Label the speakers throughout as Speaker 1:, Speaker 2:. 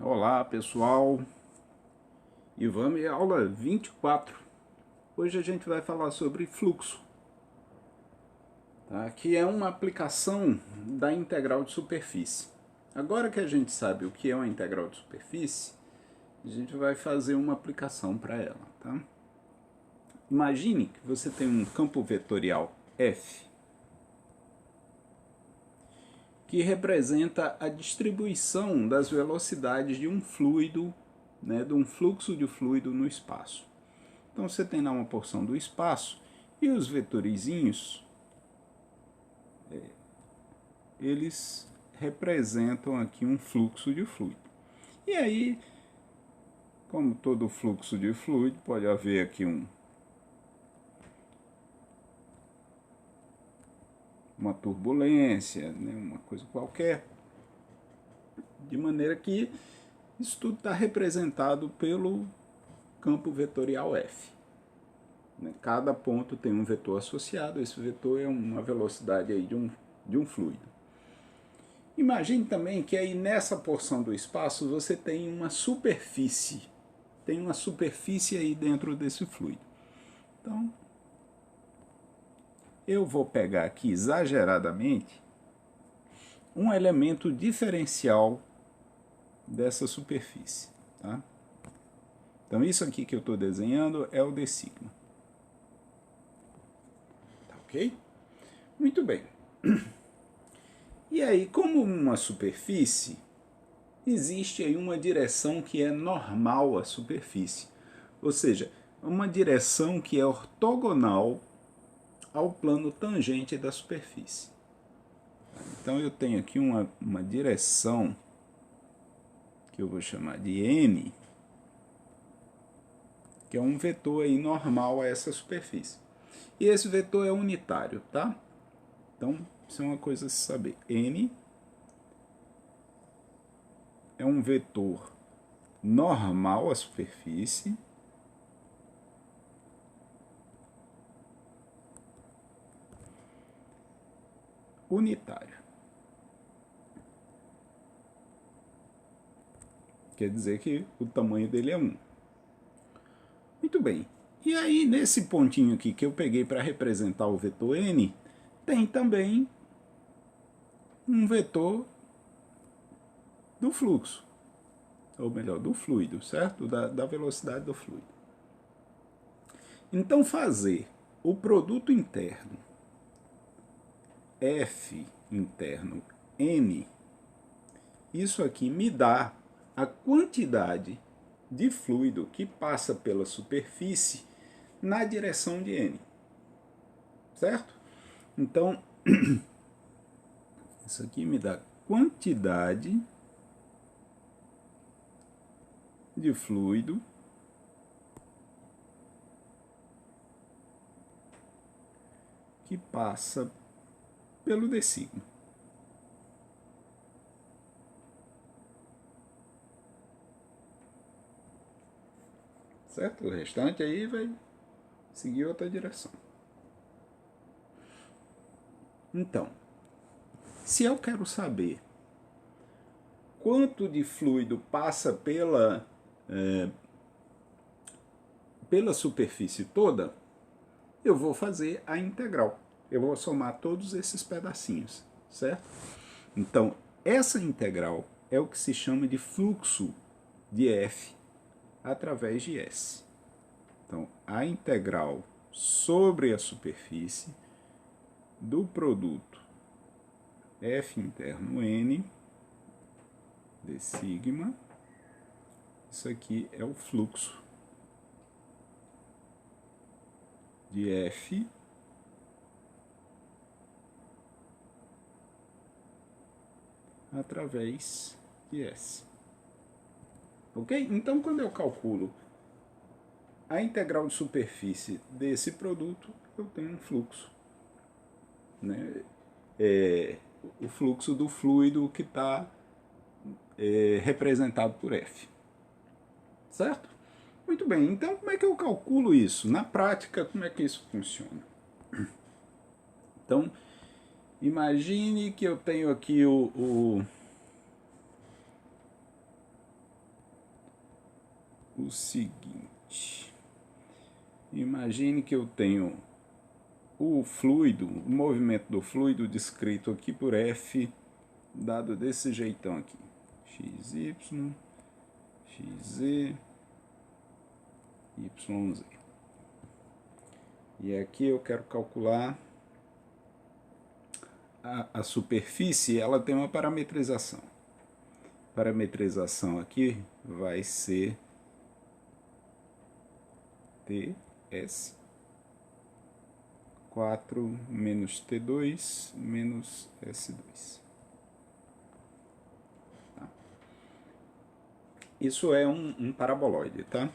Speaker 1: Olá pessoal, e vamos à aula 24. Hoje a gente vai falar sobre fluxo, tá? Que é uma aplicação da integral de superfície. Agora que a gente sabe o que é uma integral de superfície, a gente vai fazer uma aplicação para ela. Tá? Imagine que você tem um campo vetorial F, que representa a distribuição das velocidades de um fluido, de um fluxo de fluido no espaço. Então você tem lá uma porção do espaço e os vetorizinhos, eles representam aqui um fluxo de fluido. E aí, como todo fluxo de fluido, pode haver aqui uma turbulência, uma coisa qualquer, de maneira que isso tudo está representado pelo campo vetorial F. Cada ponto tem um vetor associado, esse vetor é uma velocidade aí de um fluido. Imagine também que aí nessa porção do espaço você tem uma superfície. Tem uma superfície aí dentro desse fluido. Então, eu vou pegar aqui exageradamente um elemento diferencial dessa superfície. Tá? Então, isso aqui que eu estou desenhando é o d sigma. Tá ok? Muito bem. E aí, como uma superfície, existe aí uma direção que é normal à superfície. Ou seja, uma direção que é ortogonal ao plano tangente da superfície. Então eu tenho aqui uma direção que eu vou chamar de n, que é um vetor aí normal a essa superfície. E esse vetor é unitário, tá? Então, isso é uma coisa a se saber. N é um vetor normal à superfície unitário. Quer dizer que o tamanho dele é 1. Muito bem. E aí, nesse pontinho aqui que eu peguei para representar o vetor n, tem também um vetor do fluxo, ou melhor, do fluido, certo? Da velocidade do fluido. Então, fazer o produto interno F interno N, isso aqui me dá a quantidade de fluido que passa pela superfície na direção de N. Certo? Então, isso aqui me dá quantidade de fluido que passa pelo d sigma. Certo? O restante aí vai seguir outra direção. Então, se eu quero saber quanto de fluido passa pela superfície toda, eu vou fazer a integral. Eu vou somar todos esses pedacinhos, certo? Então, essa integral é o que se chama de fluxo de F através de S. Então, a integral sobre a superfície do produto F interno N de sigma, isso aqui é o fluxo de F através de S. Ok? Então, quando eu calculo a integral de superfície desse produto, eu tenho um fluxo. O fluxo do fluido que está representado por F. Certo? Muito bem, então como é que eu calculo isso? Na prática, como é que isso funciona? Então, imagine que eu tenho aqui o seguinte. Imagine que eu tenho o fluido, o movimento do fluido descrito aqui por F, dado desse jeitão aqui. XY, XZ, YZ. E aqui eu quero calcular a superfície, ela tem uma parametrização. Parametrização aqui vai ser TS 4 menos T2 menos S2. Tá? Isso é um paraboloide, tá?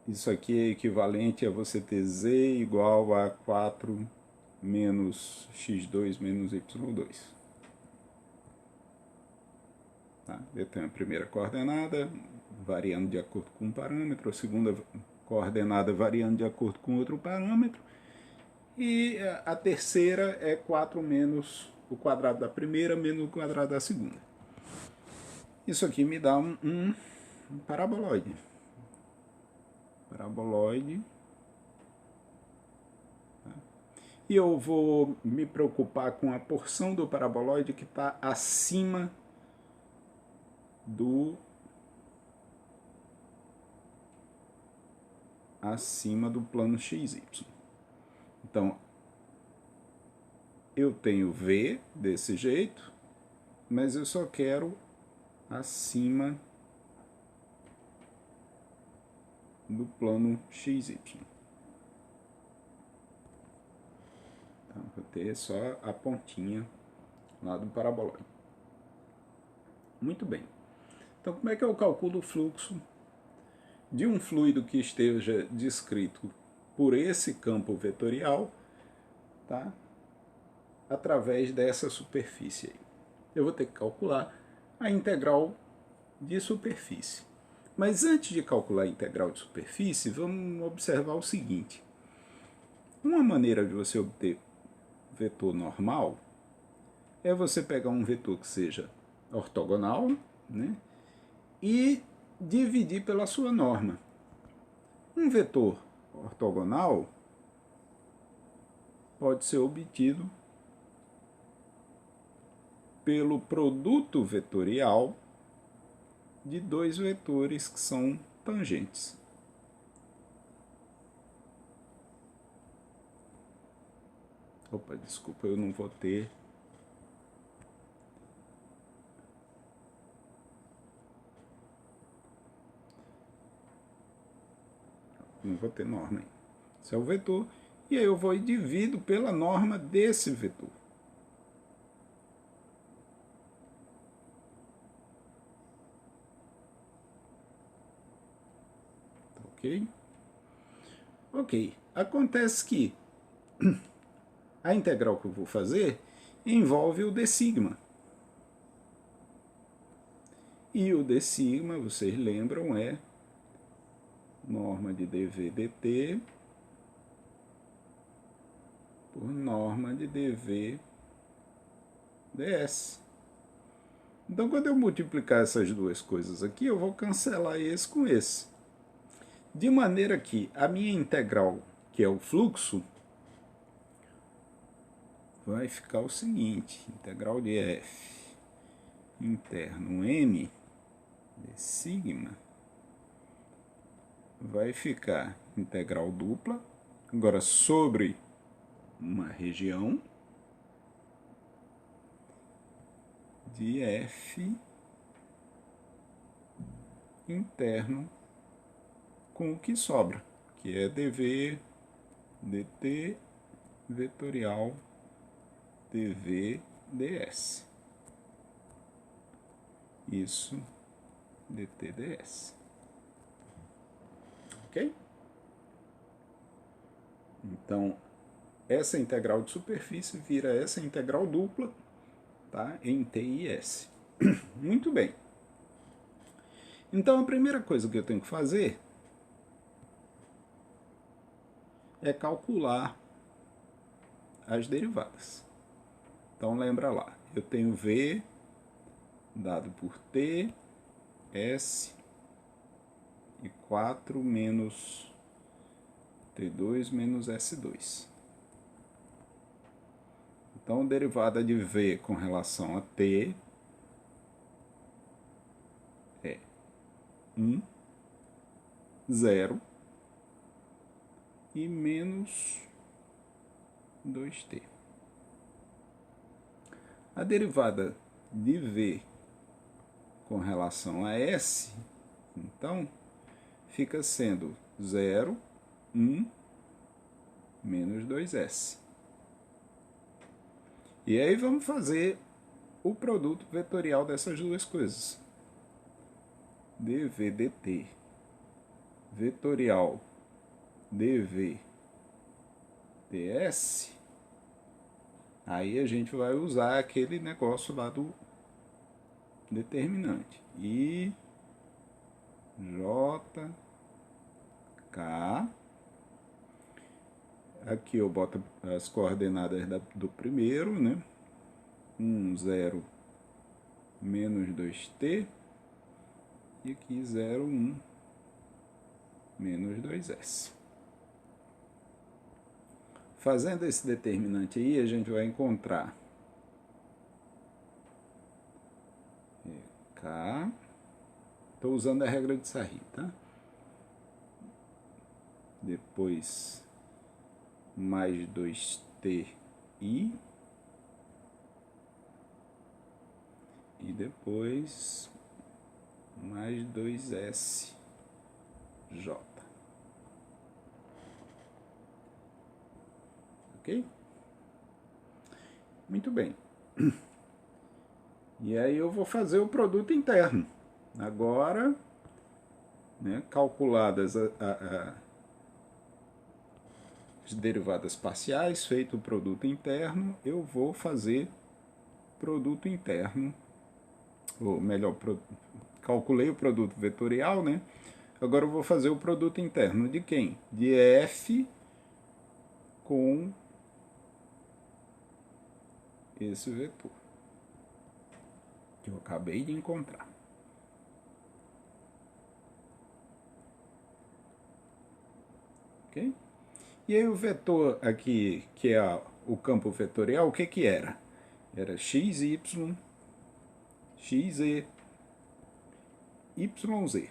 Speaker 1: Isso aqui é equivalente a você ter Z igual a 4 menos x2 menos y2. Tá? Eu tenho a primeira coordenada variando de acordo com um parâmetro, a segunda coordenada variando de acordo com outro parâmetro, e a terceira é 4 menos o quadrado da primeira menos o quadrado da segunda. Isso aqui me dá um paraboloide. Paraboloide. E eu vou me preocupar com a porção do paraboloide que está acima do plano XY. Então, eu tenho V desse jeito, mas eu só quero acima do plano XY. Então, vou ter só a pontinha lá do paraboloide. Muito bem. Então, como é que eu calculo o fluxo de um fluido que esteja descrito por esse campo vetorial, tá? Através dessa superfície aí? Eu vou ter que calcular a integral de superfície. Mas antes de calcular a integral de superfície, vamos observar o seguinte. Uma maneira de você obter vetor normal é você pegar um vetor que seja ortogonal, né, e dividir pela sua norma. Um vetor ortogonal pode ser obtido pelo produto vetorial de dois vetores que são tangentes. Opa, desculpa, eu não vou ter. Não vou ter norma aí. Esse é o vetor. E aí eu vou e divido pela norma desse vetor. Ok? Ok. Acontece que a integral que eu vou fazer envolve o d sigma. E o d sigma, vocês lembram, é norma de dv dt por norma de dv ds. Então, quando eu multiplicar essas duas coisas aqui, eu vou cancelar esse com esse. De maneira que a minha integral, que é o fluxo, vai ficar o seguinte: integral de f interno m de sigma vai ficar integral dupla, agora sobre uma região de f interno com o que sobra, que é dv dt vetorial dv ds. Isso dt ds. Ok? Então, essa integral de superfície vira essa integral dupla, tá? Em t e s. Muito bem. Então, a primeira coisa que eu tenho que fazer é calcular as derivadas. Então, lembra lá, eu tenho V dado por T S e 4 menos T2 menos S2. Então, derivada de V com relação a T é 1, 0 e menos 2T. A derivada de V com relação a S, então, fica sendo 0, 1, menos 2S. E aí vamos fazer o produto vetorial dessas duas coisas. dv dt vetorial dv ds. Aí a gente vai usar aquele negócio lá do determinante. I, J, K. Aqui eu boto as coordenadas do primeiro, né? 1, 0, menos 2t. E aqui 0, 1, menos 2s. Fazendo esse determinante aí, a gente vai encontrar K. Estou usando a regra de Sarri, tá? Depois mais 2ti e depois mais 2sj. Ok? Muito bem. E aí eu vou fazer o produto interno. Agora, né, calculadas as derivadas parciais, feito o produto interno, eu vou fazer produto interno, ou melhor, calculei o produto vetorial, né? Agora eu vou fazer o produto interno de quem? De F com esse vetor que eu acabei de encontrar. Ok? E aí o vetor aqui, que é o campo vetorial, o que que era? Era x, y, x, e, y, z.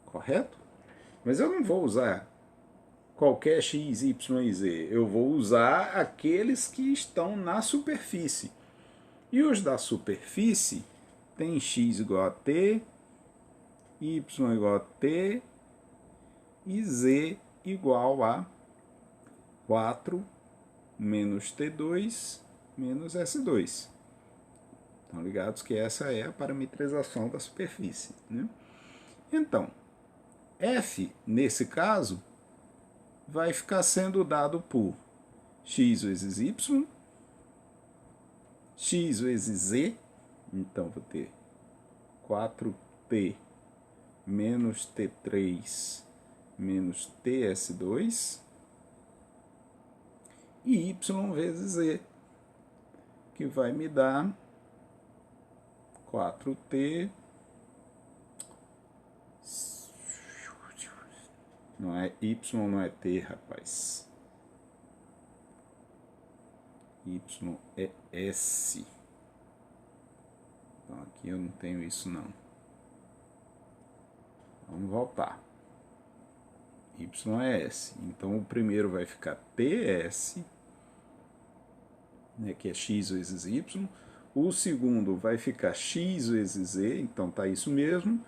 Speaker 1: Correto? Mas eu não vou usar qualquer x, y e z. Eu vou usar aqueles que estão na superfície. E os da superfície tem x igual a t, y igual a t e z igual a 4 menos t2 menos s2. Estão ligados que essa é a parametrização da superfície, né? Então, f, nesse caso, vai ficar sendo dado por x vezes y, x vezes z, então vou ter 4t menos t3 menos ts2, e y vezes z, que vai me dar 4t, não é y, não é t, rapaz, y é s, então aqui eu não tenho isso não, vamos voltar, y é s, então o primeiro vai ficar ts, né, que é x vezes y, o segundo vai ficar x vezes z, então tá isso mesmo,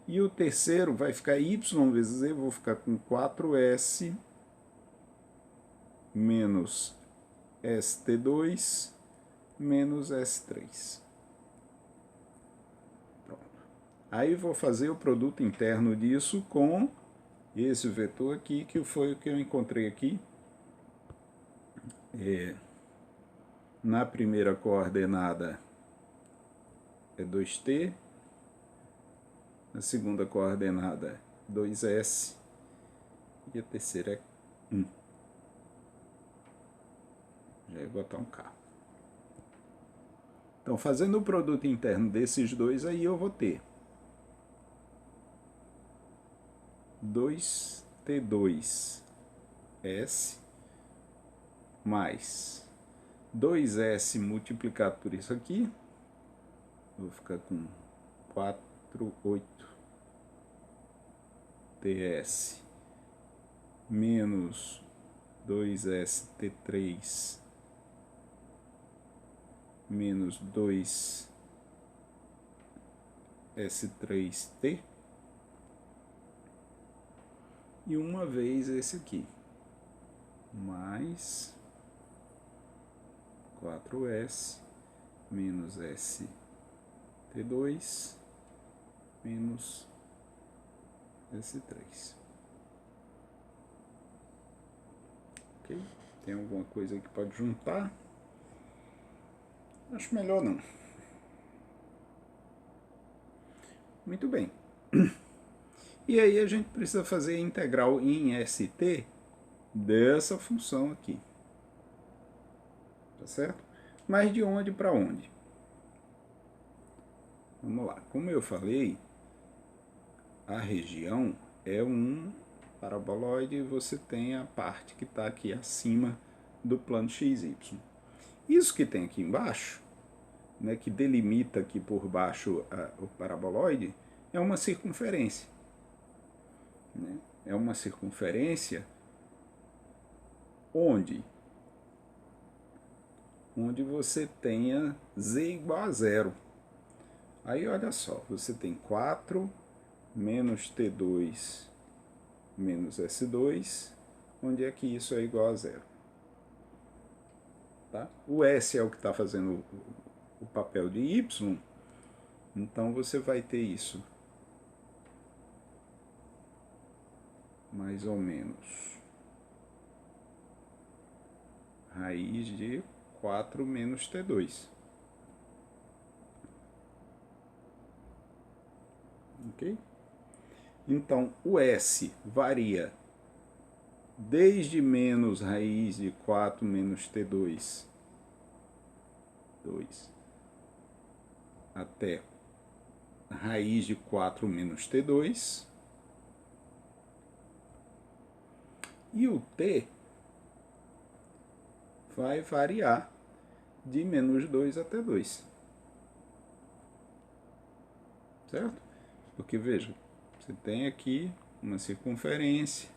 Speaker 1: e o terceiro vai ficar y vezes z, vou ficar com 4s menos st2 menos s3. Pronto. Aí vou fazer o produto interno disso com esse vetor aqui, que foi o que eu encontrei aqui. Na primeira coordenada é 2t, na segunda coordenada 2s e a terceira é 1. Já ia botar um K. Então, fazendo o produto interno desses dois aí, eu vou ter 2t2s mais 2s multiplicado por isso aqui, vou ficar com 4,8ts menos 2st3 menos 2s3t e uma vez esse aqui, mais 4s menos st2 menos s3. Ok? Tem alguma coisa que pode juntar? Acho melhor não. Muito bem. E aí a gente precisa fazer a integral em ST dessa função aqui. Tá certo? Mas de onde para onde? Vamos lá. Como eu falei, a região é um paraboloide e você tem a parte que está aqui acima do plano XY. Isso que tem aqui embaixo, né, que delimita aqui por baixo o paraboloide, é uma circunferência. Né? É uma circunferência onde você tenha z igual a zero. Aí olha só, você tem 4 menos t2 menos s2, onde é que isso é igual a zero? Tá? O s é o que está fazendo o papel de y, então você vai ter isso mais ou menos raiz de 4 menos t2. Ok? Então, o s varia desde menos raiz de 4 menos t2, 2, até raiz de 4 menos t2. E o t vai variar de menos 2 até 2. Certo? Porque, veja, você tem aqui uma circunferência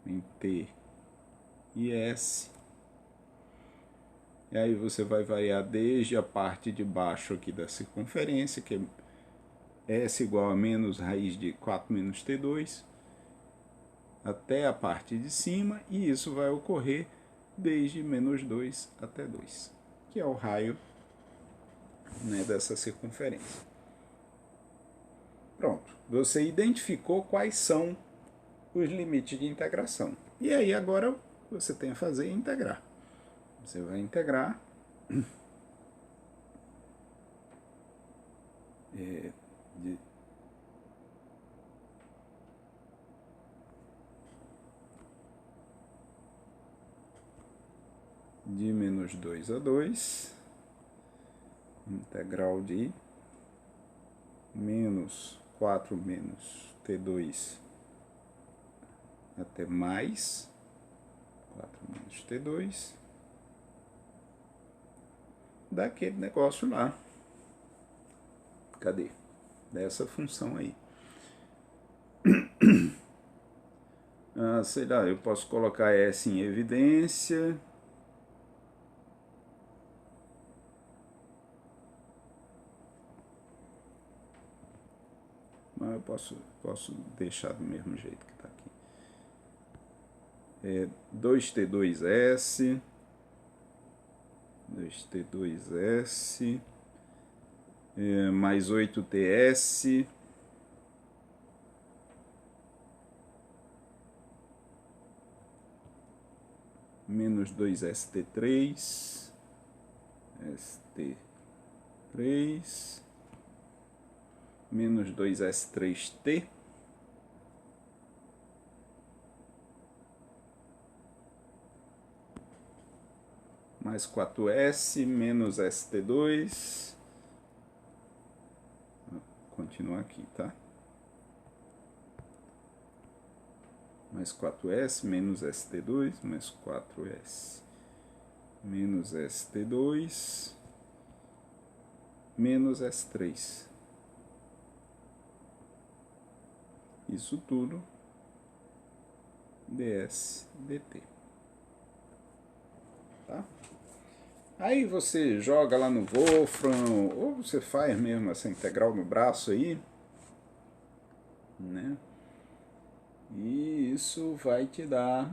Speaker 1: em T e S. E aí você vai variar desde a parte de baixo aqui da circunferência, que é S igual a menos raiz de 4 menos T2, até a parte de cima, e isso vai ocorrer desde menos 2 até 2, que é o raio, né, dessa circunferência. Pronto, você identificou quais são os limites de integração. E aí agora você tem a fazer é integrar. Você vai integrar de menos 2 a 2, integral de menos 4 menos T2 até mais 4 menos T2, daquele negócio lá. Cadê? Dessa função aí. Sei lá, eu posso colocar S em evidência. Mas eu posso deixar do mesmo jeito que está aqui. 2T2S, 2T2S, mais 8TS, menos 2ST3, ST3, menos 2S3T, mais 4S, menos ST2, vou continuar aqui, tá? mais 4S, menos ST2, mais 4S, menos ST2, menos S3. Isso tudo ds dt. Tá? Aí você joga lá no Wolfram, ou você faz mesmo essa integral no braço aí, né? E isso vai te dar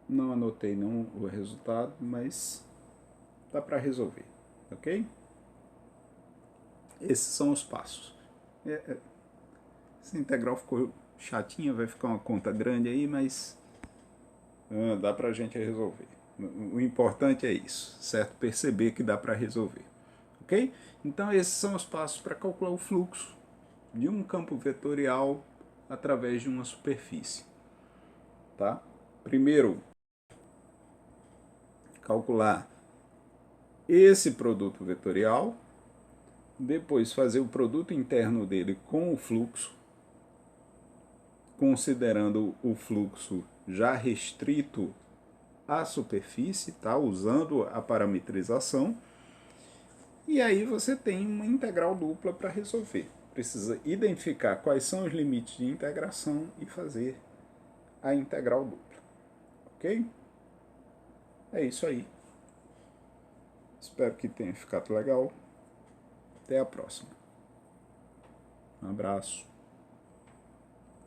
Speaker 1: não anotei não o resultado, mas dá para resolver, ok? Esses são os passos. Essa integral ficou chatinha, vai ficar uma conta grande aí, mas dá para a gente resolver. O importante é isso, certo? Perceber que dá para resolver, ok? Então esses são os passos para calcular o fluxo de um campo vetorial através de uma superfície, tá? Primeiro, calcular esse produto vetorial, depois fazer o produto interno dele com o fluxo, considerando o fluxo já restrito à superfície, tá? Usando a parametrização, e aí você tem uma integral dupla para resolver. Precisa identificar quais são os limites de integração e fazer a integral dupla, ok? É isso aí. Espero que tenha ficado legal. Até a próxima. Um abraço.